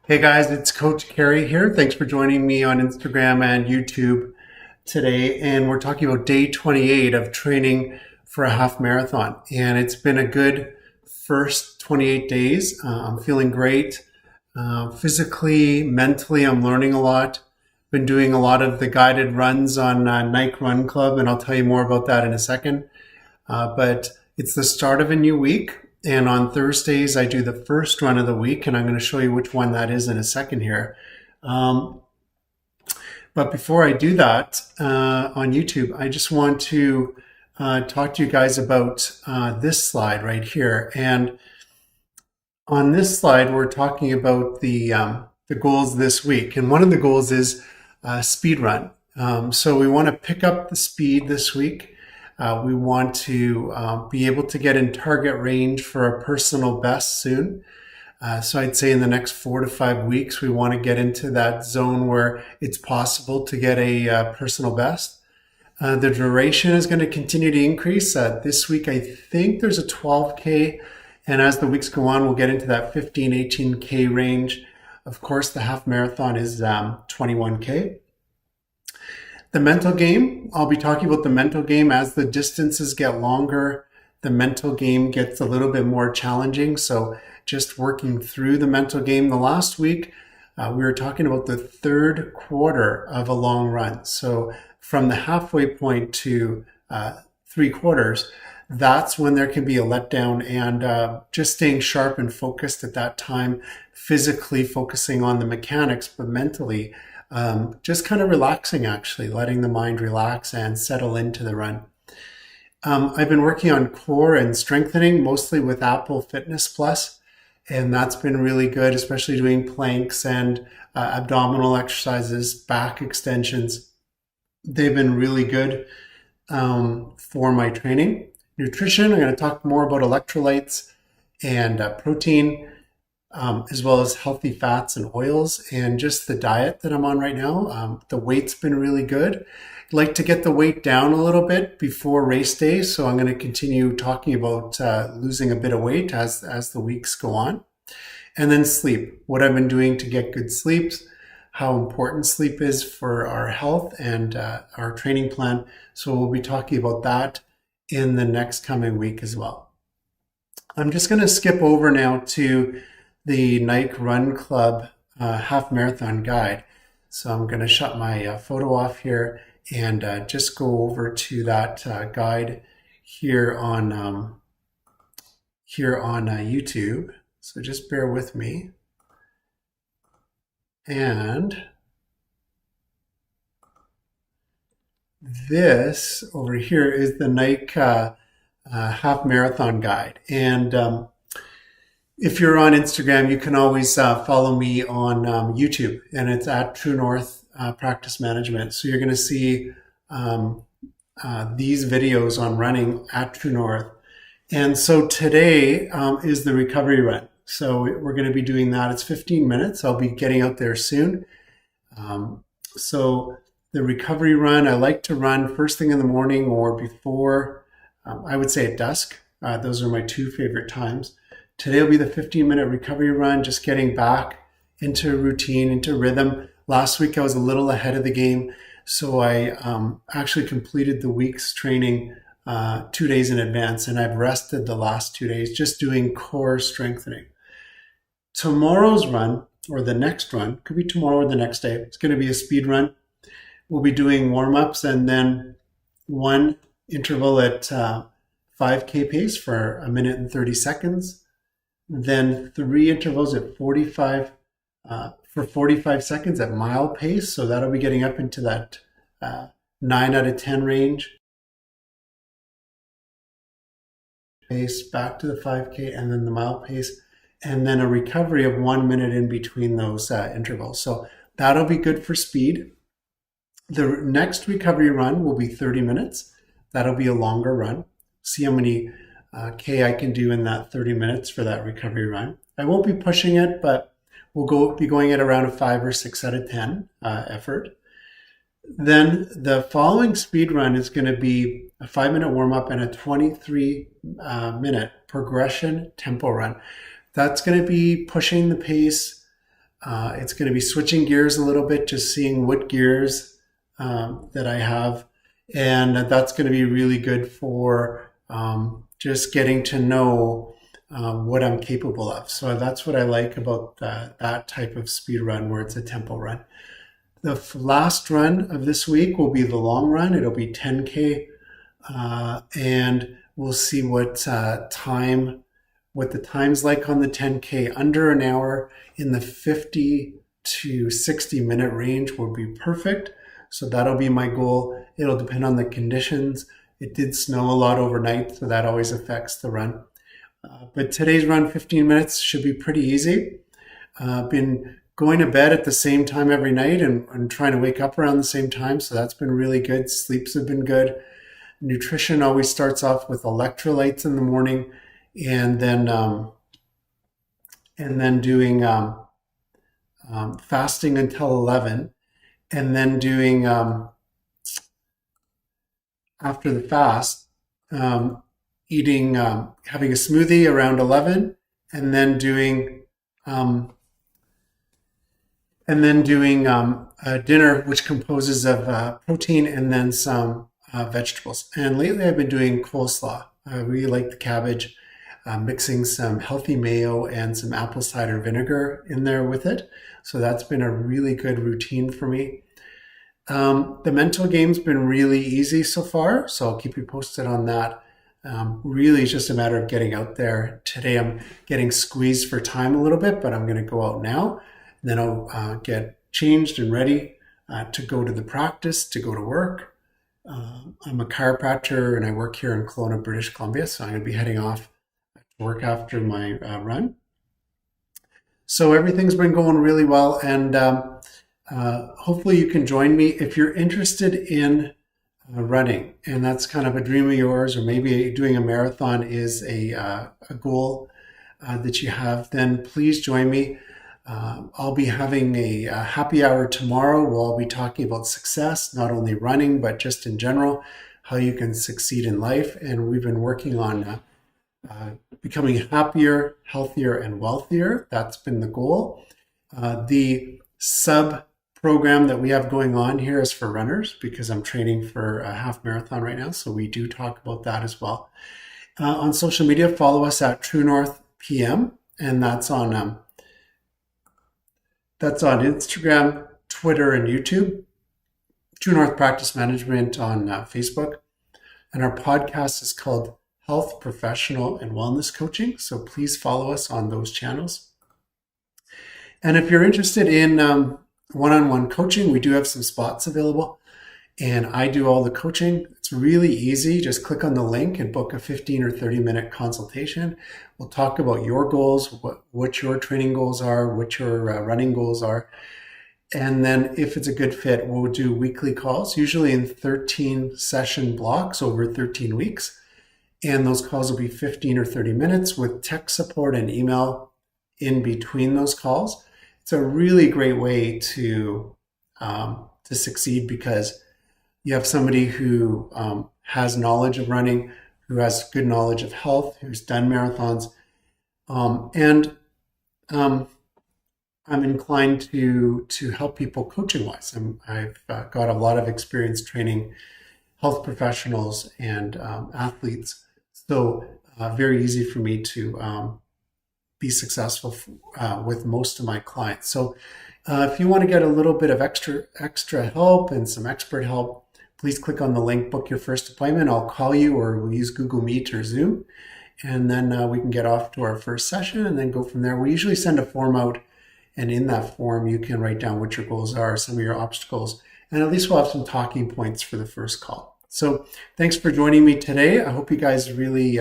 Hey guys, it's Coach Cary here. Thanks for joining me on Instagram and YouTube today. And we're talking about day 28 of training for a half marathon. And it's been a good first 28 days. I'm feeling great. Physically, mentally, I'm learning a lot. Been doing a lot of the guided runs on Nike Run Club, and I'll tell you more about that in a second. But it's the start of a new week. And on Thursdays, I do the first run of the week, and I'm going to show you which one that is in a second here. But before I do that on YouTube, I just want to talk to you guys about this slide right here. And on this slide, we're talking about the goals this week. And one of the goals is speed run. So we want to pick up the speed this week. We want to be able to get in target range for a personal best soon. So I'd say in the next 4 to 5 weeks, we want to get into that zone where it's possible to get a personal best. The duration is going to continue to increase. This week, I think there's a 12K. And as the weeks go on, we'll get into that 15, 18K range. Of course, the half marathon is 21K. The mental game, I'll be talking about the mental game as the distances get longer. The mental game gets a little bit more challenging. So just working through the mental game. The last week, we were talking about the third quarter of a long run. So from the halfway point to 3/4, that's when there can be a letdown, and just staying sharp and focused at that time, physically focusing on the mechanics, but mentally just kind of relaxing, actually, letting the mind relax and settle into the run. I've been working on core and strengthening, mostly with Apple Fitness Plus, and that's been really good, especially doing planks and abdominal exercises, back extensions. They've been really good for my training. Nutrition, I'm going to talk more about electrolytes and protein, as well as healthy fats and oils, and just the diet that I'm on right now. The weight's been really good. I'd like to get the weight down a little bit before race day, so I'm going to continue talking about losing a bit of weight as the weeks go on. And then sleep, what I've been doing to get good sleep, how important sleep is for our health and our training plan. So we'll be talking about that in the next coming week as well. I'm just going to skip over now to the Nike Run Club half marathon guide. So I'm going to shut my photo off here and just go over to that guide here on YouTube. So just bear with me. And this over here is the Nike half marathon guide. And if you're on Instagram, you can always follow me on YouTube, and it's at True North Practice Management. So you're going to see these videos on running at True North. And so today is the recovery run. So we're going to be doing that. It's 15 minutes. I'll be getting out there soon. So the recovery run, I like to run first thing in the morning or before, I would say at dusk. Those are my two favorite times. Today will be the 15-minute recovery run, just getting back into routine, into rhythm. Last week I was a little ahead of the game, so I actually completed the week's training 2 days in advance, and I've rested the last 2 days just doing core strengthening. Tomorrow's run, or the next run, could be tomorrow or the next day, it's going to be a speed run. We'll be doing warm-ups and then one interval at 5K pace for 1 minute and 30 seconds. Then 3 intervals at 45 seconds at mile pace. So that'll be getting up into that 9 out of 10 range. Pace back to the 5K and then the mile pace. And then a recovery of 1 minute in between those intervals. So that'll be good for speed. The next recovery run will be 30 minutes. That'll be a longer run. See how many K I can do in that 30 minutes for that recovery run. I won't be pushing it, but we'll be going at around a 5 or 6 out of 10 effort. Then the following speed run is going to be a 5-minute warm-up and a 23-minute progression tempo run. That's going to be pushing the pace It's going to be switching gears a little bit, just seeing what gears that I have. And that's going to be really good for just getting to know what I'm capable of. So that's what I like about that type of speed run where it's a tempo run. The last run of this week will be the long run. It'll be 10K, and we'll see what the time's like on the 10K. Under an hour in the 50 to 60 minute range will be perfect. So that'll be my goal. It'll depend on the conditions. It did snow a lot overnight, so that always affects the run. But today's run, 15 minutes, should be pretty easy. Been going to bed at the same time every night and trying to wake up around the same time. So that's been really good. Sleeps have been good. Nutrition always starts off with electrolytes in the morning, and then doing fasting until 11, and then doing after the fast, eating, having a smoothie around 11, and then doing a dinner which composes of protein and then some vegetables. And lately I've been doing coleslaw. I really like the cabbage, mixing some healthy mayo and some apple cider vinegar in there with it. So that's been a really good routine for me. The mental game's been really easy so far, so I'll keep you posted on that. Really, it's just a matter of getting out there. Today I'm getting squeezed for time a little bit, but I'm going to go out now. And then I'll get changed and ready to go to the practice, to go to work. I'm a chiropractor and I work here in Kelowna, British Columbia, so I'm going to be heading off to work after my run. So everything's been going really well, and hopefully you can join me if you're interested in running, and that's kind of a dream of yours, or maybe doing a marathon is a goal that you have. Then please join me. I'll be having a happy hour tomorrow. We'll all be talking about success, not only running, but just in general, how you can succeed in life. And we've been working on becoming happier, healthier, and wealthier. That's been the goal. The sub program that we have going on here is for runners, because I'm training for a half marathon right now. So we do talk about that as well. On social media, follow us at True North PM, and that's on Instagram, Twitter, and YouTube. True North Practice Management on Facebook. And our podcast is called Health, Professional, and Wellness Coaching. So please follow us on those channels. And if you're interested in one-on-one coaching, we do have some spots available. And I do all the coaching. It's really easy. Just click on the link and book a 15 or 30-minute consultation. We'll talk about your goals, what your training goals are, what your running goals are. And then if it's a good fit, we'll do weekly calls, usually in 13 session blocks over 13 weeks. And those calls will be 15 or 30 minutes with tech support and email in between those calls. It's a really great way to succeed, because you have somebody who has knowledge of running, who has good knowledge of health, who's done marathons. I'm inclined to help people coaching-wise. I've got a lot of experience training health professionals and athletes. So very easy for me to be successful with most of my clients. So if you want to get a little bit of extra help and some expert help, please click on the link, book your first appointment. I'll call you, or we'll use Google Meet or Zoom. And then we can get off to our first session and then go from there. We usually send a form out, and in that form, you can write down what your goals are, some of your obstacles, and at least we'll have some talking points for the first call. So thanks for joining me today. I hope you guys really